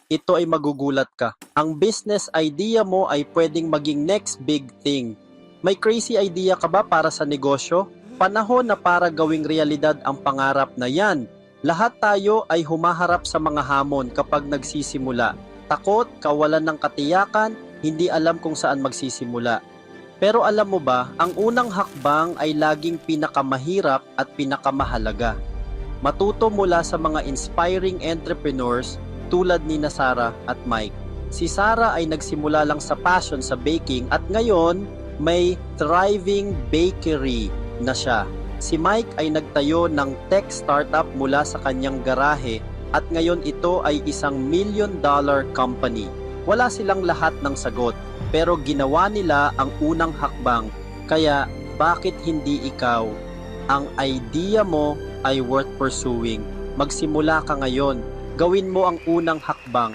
ito ay magugulat ka. Ang business idea mo ay pwedeng maging next big thing. May crazy idea ka ba para sa negosyo? Panahon na para gawing realidad ang pangarap na yan. Lahat tayo ay humaharap sa mga hamon kapag nagsisimula. Takot, kawalan ng katiyakan, hindi alam kung saan magsisimula. Pero alam mo ba, ang unang hakbang ay laging pinakamahirap at pinakamahalaga. Matuto mula sa mga inspiring entrepreneurs tulad ni Sarah at Mike. Si Sarah ay nagsimula lang sa passion sa baking at ngayon may thriving bakery na siya. Si Mike ay nagtayo ng tech startup mula sa kanyang garahe at ngayon ito ay isang $1 million company. Wala silang lahat ng sagot, pero ginawa nila ang unang hakbang. Kaya bakit hindi ikaw? Ang idea mo ay worth pursuing. Magsimula ka ngayon. Gawin mo ang unang hakbang.